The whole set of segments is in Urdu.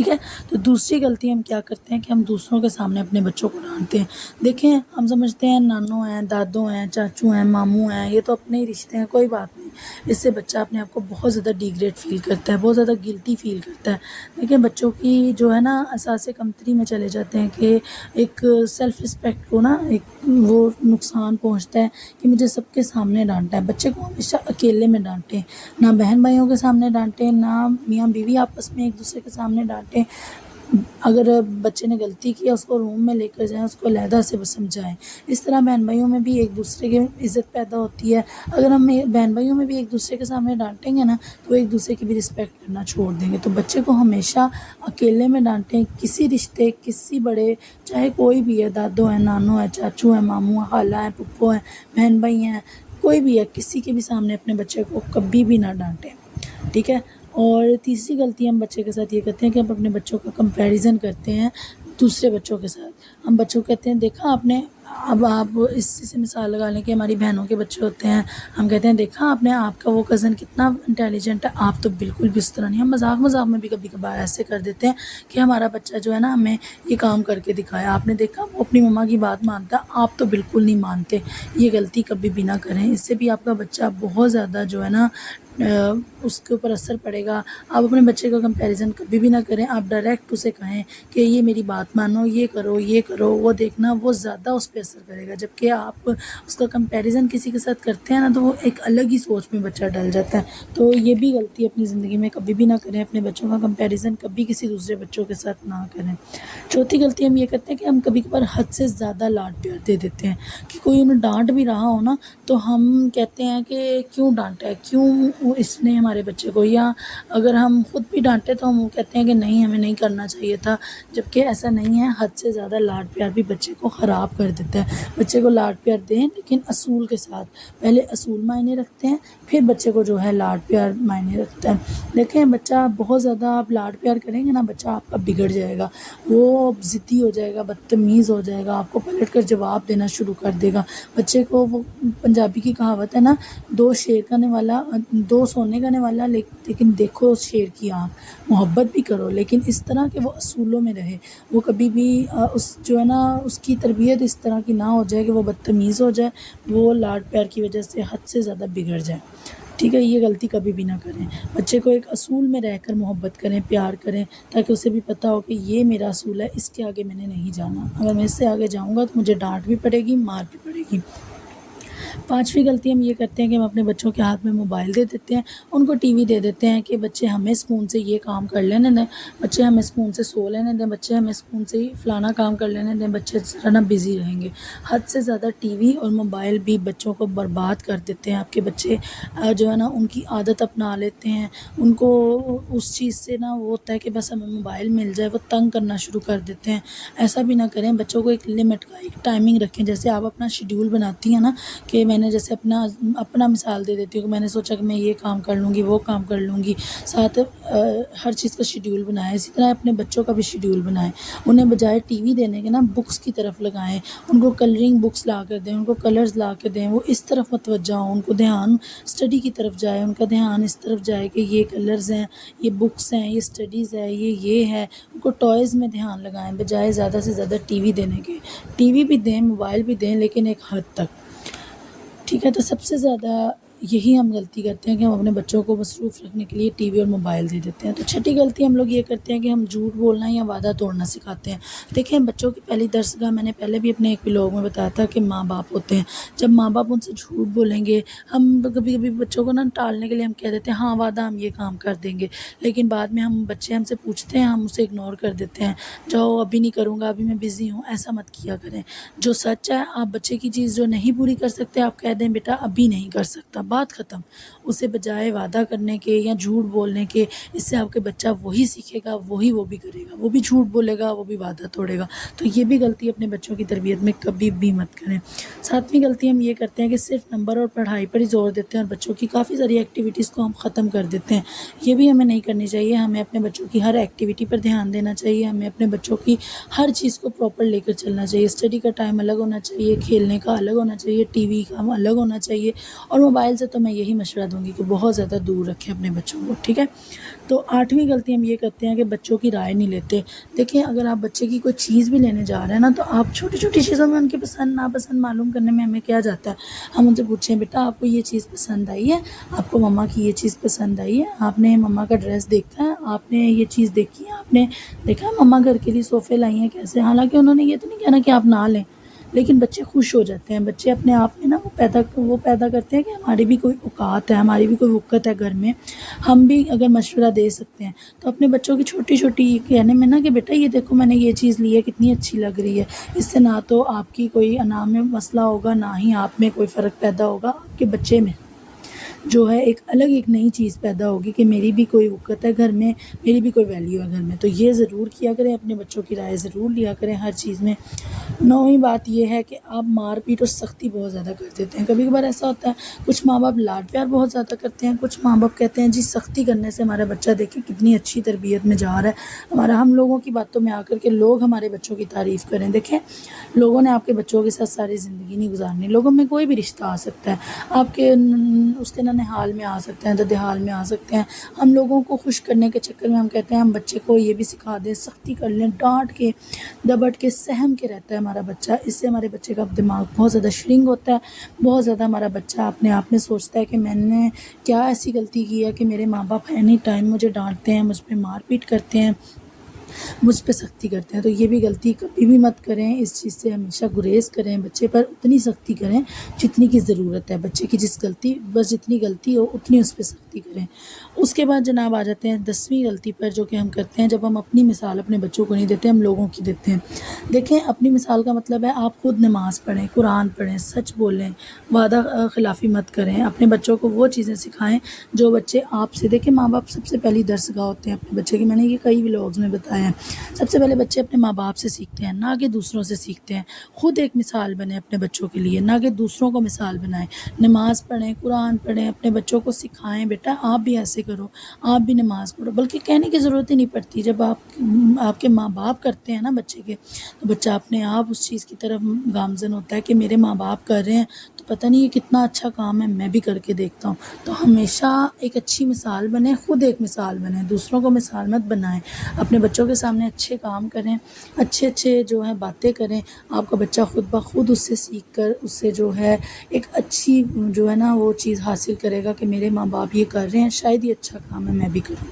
ٹھیک ہے. تو دوسری غلطی ہم کیا کرتے ہیں کہ ہم دوسروں کے سامنے اپنے بچوں کو ڈانٹتے ہیں. دیکھیں ہم سمجھتے ہیں نانو ہیں، دادو ہیں، چاچو ہیں، ماموں ہیں، یہ تو اپنے ہی رشتے ہیں، کوئی بات نہیں. اس سے بچہ اپنے آپ کو بہت زیادہ ڈیگریڈ فیل کرتا ہے، بہت زیادہ گلٹی فیل کرتا ہے. دیکھیں بچوں کی جو ہے نا احساس کمتری میں چلے جاتے ہیں کہ ایک سیلف رسپیکٹ کو نا ایک وہ نقصان پہنچتا ہے کہ مجھے سب کے سامنے ڈانٹا ہے. بچے کو ہمیشہ اکیلے میں ڈانٹیں، نہ بہن بھائیوں کے سامنے ڈانٹیں، نہ میاں بیوی آپس میں ایک دوسرے کے سامنے ڈانٹیں. اگر بچے نے غلطی کی ہے اس کو روم میں لے کر جائیں، اس کو علیحدہ سے سمجھائیں. اس طرح بہن بھائیوں میں بھی ایک دوسرے کی عزت پیدا ہوتی ہے. اگر ہم بہن بھائیوں میں بھی ایک دوسرے کے سامنے ڈانٹیں گے نا تو ایک دوسرے کی بھی رسپیکٹ کرنا چھوڑ دیں گے. تو بچے کو ہمیشہ اکیلے میں ڈانٹیں. کسی رشتے، کسی بڑے، چاہے کوئی بھی ہے، دادو ہیں، نانو ہیں، چاچو ہیں، ماموں ہیں، خالہ ہیں، پھپھو ہیں، بہن بھائی ہیں، کوئی بھی ہے، کسی کے بھی سامنے اپنے بچے کو کبھی بھی نہ ڈانٹیں. ٹھیک ہے. اور تیسری غلطی ہم بچے کے ساتھ یہ کرتے ہیں کہ ہم اپنے بچوں کا کمپیریزن کرتے ہیں دوسرے بچوں کے ساتھ. ہم بچوں کو کہتے ہیں دیکھا آپ نے، اب آپ اس سے مثال لگا لیں کہ ہماری بہنوں کے بچے ہوتے ہیں، ہم کہتے ہیں دیکھا آپ نے، آپ کا وہ کزن کتنا انٹیلیجنٹ ہے، آپ تو بالکل بھی اس طرح نہیں. ہم مذاق مذاق میں بھی کبھی کبھار ایسے کر دیتے ہیں کہ ہمارا بچہ جو ہے نا ہمیں یہ کام کر کے دکھایا، آپ نے دیکھا وہ اپنی مما کی بات مانتا ہے، آپ تو بالکل نہیں مانتے. یہ غلطی کبھی بھی نہ کریں، اس سے بھی آپ کا بچہ بہت زیادہ جو ہے نا اس کے اوپر اثر پڑے گا. آپ اپنے بچے کا کمپیریزن کبھی بھی نہ کریں. آپ ڈائریکٹ اسے کہیں کہ یہ میری بات مانو، یہ کرو، یہ کرو، وہ دیکھنا، وہ زیادہ اس پہ اثر کرے گا. جبکہ آپ اس کا کمپیریزن کسی کے ساتھ کرتے ہیں نا تو وہ ایک الگ ہی سوچ میں بچہ ڈل جاتا ہے. تو یہ بھی غلطی اپنی زندگی میں کبھی بھی نہ کریں. اپنے بچوں کا کمپیریزن کبھی کسی دوسرے بچوں کے ساتھ نہ کریں. چوتھی غلطی ہم یہ کرتے ہیں کہ ہم کبھی کبھار حد سے زیادہ لاڈ پیار دے دیتے ہیں. کہ کوئی انہیں ڈانٹ بھی رہا ہو نا تو ہم کہتے ہیں کہ کیوں ڈانٹا ہے، کیوں اس نے ہمارے بچے کو، یا اگر ہم خود بھی ڈانٹے تو ہم کہتے ہیں کہ نہیں ہمیں نہیں کرنا چاہیے تھا. جبکہ ایسا نہیں ہے. حد سے زیادہ لاڈ پیار بھی بچے کو خراب کر دیتا ہے. بچے کو لاڈ پیار دیں لیکن اصول کے ساتھ. پہلے اصول معنی رکھتے ہیں، پھر بچے کو جو ہے لاڈ پیار معنی رکھتا ہے. دیکھیں بچہ بہت زیادہ آپ لاڈ پیار کریں گے نا بچہ آپ کا بگڑ جائے گا، وہ ضدی ہو جائے گا، بدتمیز ہو جائے گا، آپ کو پلٹ کر جواب دینا شروع کر دے گا. بچے کو وہ پنجابی کی کہاوت ہے نا، دو سونے کا نوالا لیکن دیکھو اس شیر کی آنکھ. محبت بھی کرو لیکن اس طرح کہ وہ اصولوں میں رہے. وہ کبھی بھی اس جو ہے نا اس کی تربیت اس طرح کی نہ ہو جائے کہ وہ بدتمیز ہو جائے، وہ لاڈ پیار کی وجہ سے حد سے زیادہ بگڑ جائے. ٹھیک ہے. یہ غلطی کبھی بھی نہ کریں. بچے کو ایک اصول میں رہ کر محبت کریں، پیار کریں، تاکہ اسے بھی پتہ ہو کہ یہ میرا اصول ہے، اس کے آگے میں نے نہیں جانا. اگر میں اس سے آگے جاؤں گا تو مجھے ڈانٹ بھی پڑے گی، مار بھی پڑے گی. پانچویں غلطی ہم یہ کرتے ہیں کہ ہم اپنے بچوں کے ہاتھ میں موبائل دے دیتے ہیں، ان کو ٹی وی دے دیتے ہیں کہ بچے ہمیں سکون سے یہ کام کر لینے دیں، بچے ہمیں سکون سے سو لینے دیں، بچے ہمیں سکون سے فلانا کام کر لینے دیں، بچے ذرا نا بزی رہیں گے. حد سے زیادہ ٹی وی اور موبائل بھی بچوں کو برباد کر دیتے ہیں. آپ کے بچے جو ہے نا ان کی عادت اپنا لیتے ہیں، ان کو اس چیز سے نا وہ ہوتا ہے کہ بس ہمیں موبائل مل جائے، وہ تنگ کرنا شروع کر دیتے ہیں. ایسا بھی نہ کریں. بچوں کو ایک لمٹ کا ایک ٹائمنگ رکھیں. جیسے آپ اپنا شیڈیول بناتی ہیں نا کہ میں نے جیسے اپنا مثال دے دیتی ہوں کہ میں نے سوچا کہ میں یہ کام کر لوں گی، وہ کام کر لوں گی، ساتھ ہر چیز کا شیڈیول بنائیں. اسی طرح اپنے بچوں کا بھی شیڈیول بنائیں. انہیں بجائے ٹی وی دینے کے نا بکس کی طرف لگائیں. ان کو کلرنگ بکس لا کر دیں، ان کو کلرز لا کے دیں. وہ اس طرف متوجہ ہوں، ان کو دھیان اسٹڈی کی طرف جائے، ان کا دھیان اس طرف جائے کہ یہ کلرز ہیں، یہ بکس ہیں، یہ اسٹڈیز ہے، یہ ہے. ان کو ٹوائز میں دھیان لگائیں بجائے زیادہ سے زیادہ ٹی وی دینے کے. ٹی وی بھی دیں، موبائل بھی دیں، لیکن ایک حد تک. ٹھیک ہے. تو سب سے زیادہ یہی ہم غلطی کرتے ہیں کہ ہم اپنے بچوں کو مصروف رکھنے کے لیے ٹی وی اور موبائل دے دیتے ہیں. تو چھٹی غلطی ہم لوگ یہ کرتے ہیں کہ ہم جھوٹ بولنا یا وعدہ توڑنا سکھاتے ہیں. دیکھیں بچوں کی پہلی درسگاہ میں نے پہلے بھی اپنے ایک ولاگ میں بتایا تھا کہ ماں باپ ہوتے ہیں. جب ماں باپ ان سے جھوٹ بولیں گے، ہم کبھی کبھی بچوں کو نا ٹالنے کے لیے ہم کہہ دیتے ہیں ہاں وعدہ ہم یہ کام کر دیں گے، لیکن بعد میں بچے ہم سے پوچھتے ہیں، ہم اسے اگنور کر دیتے ہیں. جاؤ ابھی نہیں کروں گا، ابھی میں بزی ہوں. ایسا مت کیا کریں. جو سچ ہے، آپ بچے کی چیز جو نہیں پوری کر سکتے آپ کہہ دیں بیٹا ابھی نہیں کر سکتا، بات ختم. اسے بجائے وعدہ کرنے کے یا جھوٹ بولنے کے، اس سے آپ کے بچہ وہی سیکھے گا، وہی وہ بھی کرے گا. وہ بھی جھوٹ بولے گا، وہ بھی وعدہ توڑے گا. تو یہ بھی غلطی اپنے بچوں کی تربیت میں کبھی بھی مت کریں. ساتویں غلطی ہم یہ کرتے ہیں کہ صرف نمبر اور پڑھائی پر ہی زور دیتے ہیں اور بچوں کی کافی ساری ایکٹیویٹیز کو ہم ختم کر دیتے ہیں. یہ بھی ہمیں نہیں کرنی چاہیے. ہمیں اپنے بچوں کی ہر ایکٹیویٹی پر دھیان دینا چاہیے. ہمیں اپنے بچوں کی ہر چیز کو پراپر لے کر چلنا چاہیے. اسٹڈی کا ٹائم الگ ہونا چاہیے، کھیلنے کا الگ ہونا چاہیے، ٹی وی کا الگ ہونا چاہیے، اور موبائل سے تو میں یہی مشورہ دوں گی کہ بہت زیادہ دور رکھیں اپنے بچوں کو، ٹھیک ہے۔ تو 8ویں غلطی ہم یہ کرتے ہیں کہ بچوں کی رائے نہیں لیتے۔ دیکھیں اگر آپ بچے کی کوئی چیز بھی لینے جا رہے ہیں نا، تو آپ چھوٹی چھوٹی چیزوں میں ان کی پسند ناپسند معلوم کرنے میں ہمیں کیا جاتا ہے۔ ہم ان سے پوچھیں بیٹا آپ کو یہ چیز پسند آئی ہے، آپ کو مما کی یہ چیز پسند آئی ہے، آپ نے مما کا ڈریس دیکھا ہے، آپ نے یہ چیز دیکھی ہے، آپ نے دیکھا ہے مما گھر کے لیے صوفے لائی ہیں کیسے۔ حالانکہ انہوں نے یہ تو نہیں کہنا کہ آپ نہ لیں، لیکن بچے خوش ہو جاتے ہیں۔ بچے اپنے آپ میں نا وہ پیدا کرتے ہیں کہ ہماری بھی کوئی اوقات ہے، ہماری بھی کوئی وقت ہے گھر میں، ہم بھی اگر مشورہ دے سکتے ہیں۔ تو اپنے بچوں کی چھوٹی چھوٹی کہنے میں نا کہ بیٹا یہ دیکھو میں نے یہ چیز لی ہے، کتنی اچھی لگ رہی ہے، اس سے نہ تو آپ کی کوئی اناج میں مسئلہ ہوگا، نہ ہی آپ میں کوئی فرق پیدا ہوگا، آپ کے بچے میں جو ہے ایک نئی چیز پیدا ہوگی کہ میری بھی کوئی وقت ہے گھر میں، میری بھی کوئی ویلیو ہے گھر میں۔ تو یہ ضرور کیا کریں، اپنے بچوں کی رائے ضرور لیا کریں ہر چیز میں۔ 9ویں بات یہ ہے کہ آپ مار پیٹ اور سختی بہت زیادہ کر دیتے ہیں۔ کبھی کبھار ایسا ہوتا ہے کچھ ماں باپ لاڈ پیار بہت زیادہ کرتے ہیں، کچھ ماں باپ کہتے ہیں جی سختی کرنے سے ہمارا بچہ دیکھیں کتنی اچھی تربیت میں جا رہا ہے، ہم لوگوں کی باتوں میں آ کر کے لوگ ہمارے بچوں کی تعریف کریں۔ دیکھیں لوگوں نے آپ کے بچوں کے ساتھ ساری زندگی نہیں گزارنی، لوگوں میں کوئی بھی رشتہ آ سکتا ہے، آپ کے اس کے ننھال میں آ سکتے ہیں، ددھیال میں آ سکتے ہیں۔ ہم لوگوں کو خوش کرنے کے چکر میں ہم کہتے ہیں ہم بچے کو یہ بھی سکھا دیں، سختی کر لیں، ڈانٹ کے دبٹ کے سہم کے رہتا ہے ہمارا بچہ۔ اس سے ہمارے بچے کا دماغ بہت زیادہ شرنک ہوتا ہے، بہت زیادہ ہمارا بچہ اپنے آپ میں سوچتا ہے کہ میں نے کیا ایسی غلطی کی ہے کہ میرے ماں باپ اینی ٹائم مجھے ڈانٹتے ہیں، مجھ پہ مار پیٹ کرتے ہیں، مجھ پہ سختی کرتے ہیں۔ تو یہ بھی غلطی کبھی بھی مت کریں، اس چیز سے ہمیشہ گریز کریں، بچے پر اتنی سختی کریں جتنی کی ضرورت ہے، بچے کی جتنی غلطی ہو اتنی اس پہ سختی کریں۔ اس کے بعد جناب آ جاتے ہیں 10ویں غلطی پر، جو کہ ہم کرتے ہیں جب ہم اپنی مثال اپنے بچوں کو نہیں دیتے، ہم لوگوں کی دیتے ہیں۔ دیکھیں اپنی مثال کا مطلب ہے آپ خود نماز پڑھیں، قرآن پڑھیں، سچ بولیں، وعدہ خلافی مت کریں، اپنے بچوں کو وہ چیزیں سکھائیں جو بچے آپ سے دیکھیں۔ ماں باپ سب سے پہلی درسگاہ ہوتے ہیں اپنے بچے کی، میں نے یہ کئی ولاگز میں بتایا ہے۔ سب سے پہلے بچے اپنے ماں باپ سے سیکھتے ہیں، نہ کہ دوسروں سے سیکھتے ہیں۔ خود ایک مثال بنیں اپنے بچوں کے لیے، نہ کہ دوسروں کو مثال بنائیں۔ نماز پڑھیں، قرآن پڑھیں، اپنے بچوں کو سکھائیں بیٹا آپ بھی ایسے کرو، آپ بھی نماز پڑھو۔ بلکہ کہنے کی ضرورت ہی نہیں پڑتی، جب آپ کے ماں باپ کرتے ہیں نا بچے کے، تو بچہ اپنے آپ اس چیز کی طرف گامزن ہوتا ہے کہ میرے ماں باپ کر رہے ہیں تو پتہ نہیں یہ کتنا اچھا کام ہے، میں بھی کر کے دیکھتا ہوں۔ تو ہمیشہ ایک اچھی مثال بنیں، خود ایک مثال بنیں، دوسروں کو مثال مت بنائیں۔ اپنے بچوں کے سامنے اچھے کام کریں، اچھے جو ہے باتیں کریں، آپ کا بچہ خود بخود اس سے سیکھ کر اس سے جو ہے ایک اچھی جو ہے نا وہ چیز حاصل کرے گا کہ میرے ماں باپ یہ کر رہے ہیں، شاید یہ اچھا کام ہے، میں بھی کروں۔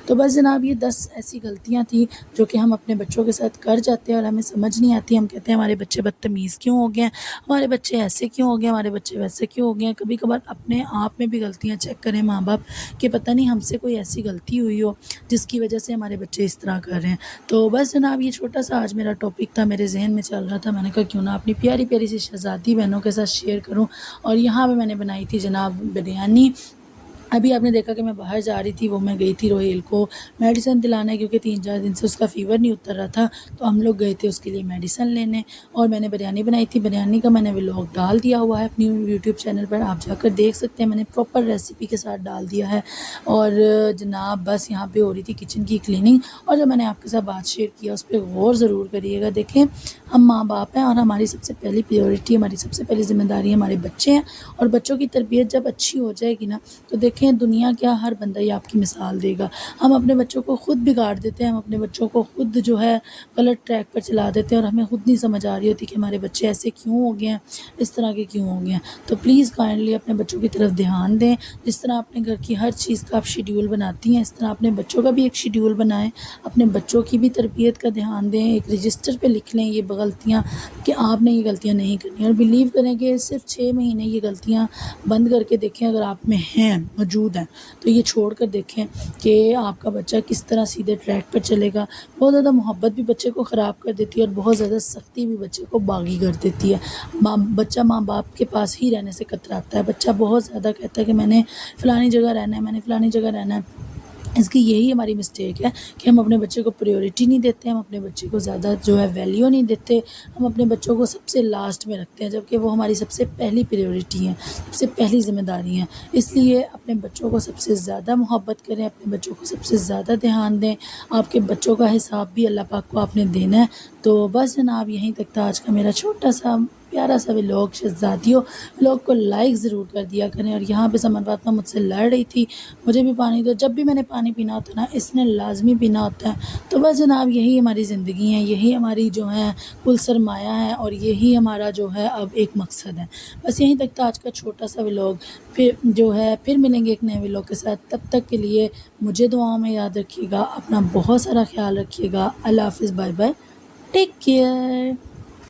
تو بس جناب یہ 10 ایسی غلطیاں تھیں جو کہ ہم اپنے بچوں کے ساتھ کر جاتے ہیں اور ہمیں سمجھ نہیں آتی۔ ہم کہتے ہیں ہمارے بچے بدتمیز کیوں ہو گئے ہیں، ہمارے بچے ایسے کیوں ہو گئے ہیں، ہمارے بچے ویسے کیوں ہو گئے ہیں۔ کبھی کبھار اپنے آپ میں بھی غلطیاں چیک کریں ماں باپ کہ پتہ نہیں ہم سے کوئی ایسی غلطی ہوئی ہو جس کی وجہ سے ہمارے بچے اس طرح کر رہے ہیں۔ تو بس جناب یہ چھوٹا سا آج میرا ٹاپک تھا، میرے ذہن میں چل رہا تھا، میں نے کہا کیوں نہ اپنی پیاری پیاری سی شہزادی بہنوں کے ساتھ شیئر کروں۔ اور یہاں پہ میں نے بنائی تھی جناب بریانی۔ ابھی آپ نے دیکھا کہ میں باہر جا رہی تھی، وہ میں گئی تھی روہیل کو میڈیسن دلانا، کیونکہ 3-4 دن سے اس کا فیور نہیں اتر رہا تھا، تو ہم لوگ گئے تھے اس کے لیے میڈیسن لینے، اور میں نے بریانی بنائی تھی۔ بریانی کا میں نے ولاگ ڈال دیا ہوا ہے اپنی یوٹیوب چینل پر، آپ جا کر دیکھ سکتے ہیں، میں نے پراپر ریسیپی کے ساتھ ڈال دیا ہے۔ اور جناب بس یہاں پہ ہو رہی تھی کچن کی کلیننگ، اور جو میں نے آپ کے ساتھ بات شیئر کیا اس پہ غور ضرور کریے گا۔ دیکھیں ہم ماں باپ ہیں اور ہماری سب سے پہلی پریورٹی، ہماری سب سے پہلی ذمہ داری ہمارے بچے ہیں، اور بچوں کی تربیت جب اچھی ہو جائے گی نا تو دیکھیں دنیا کیا ہر بندہ ہی آپ کی مثال دے گا۔ ہم اپنے بچوں کو خود بگاڑ دیتے ہیں، ہم اپنے بچوں کو خود جو ہے غلط ٹریک پر چلا دیتے ہیں، اور ہمیں خود نہیں سمجھ آ رہی ہوتی کہ ہمارے بچے ایسے کیوں ہو گئے ہیں، اس طرح کے کیوں ہو گئے ہیں۔ تو پلیز کائنڈلی اپنے بچوں کی طرف دھیان دیں، جس طرح اپنے گھر کی ہر چیز کا آپ شیڈیول بناتی ہیں اس طرح اپنے بچوں کا بھی ایک شیڈیول بنائیں، اپنے بچوں کی بھی تربیت کا دھیان دیں، ایک رجسٹر پہ لکھ لیں یہ غلطیاں کہ آپ نے یہ غلطیاں نہیں کرنی، اور بیلیو کریں کہ صرف 6 مہینے یہ غلطیاں بند کر کے دیکھیں، اگر آپ میں ہیں موجود ہیں تو یہ چھوڑ کر دیکھیں کہ آپ کا بچہ کس طرح سیدھے ٹریک پر چلے گا۔ بہت زیادہ محبت بھی بچے کو خراب کر دیتی ہے، اور بہت زیادہ سختی بھی بچے کو باغی کر دیتی ہے۔ بچہ ماں باپ کے پاس ہی رہنے سے کتراتا ہے، بچہ بہت زیادہ کہتا ہے کہ میں نے فلانی جگہ رہنا ہے، میں نے فلانی جگہ رہنا ہے۔ اس کی یہی ہماری مسٹیک ہے کہ ہم اپنے بچے کو پریورٹی نہیں دیتے، ہم اپنے بچے کو زیادہ جو ہے ویلیو نہیں دیتے، ہم اپنے بچوں کو سب سے لاسٹ میں رکھتے ہیں، جبکہ وہ ہماری سب سے پہلی پریورٹی ہیں، سب سے پہلی ذمہ داری ہیں۔ اس لیے اپنے بچوں کو سب سے زیادہ محبت کریں، اپنے بچوں کو سب سے زیادہ دھیان دیں، آپ کے بچوں کا حساب بھی اللہ پاک کو آپ نے دینا ہے۔ تو بس جناب یہیں تک تھا آج کا میرا چھوٹا سا پیارا سا ولاگ شہزادیوں، ولاگ کو لائک ضرور کر دیا کریں۔ اور یہاں پہ سمر فاطمہ مجھ سے لڑ رہی تھی مجھے بھی پانی دو، جب بھی میں نے پانی پینا ہوتا ہے نا اس نے لازمی پینا ہوتا ہے۔ تو بس جناب یہی ہماری زندگی ہے، یہی ہماری جو ہے کل سرمایہ ہے، اور یہی ہمارا جو ہے اب ایک مقصد ہے۔ بس یہیں تک تھا آج کا چھوٹا سا ولاگ، پھر جو ہے پھر ملیں گے ایک نئے ولاگ کے ساتھ۔ تب تک کے لیے مجھے دعاؤں میں یاد رکھیے گا، اپنا بہت سارا خیال رکھیے گا۔ اللہ حافظ، بائے بائے، ٹیک کیئر۔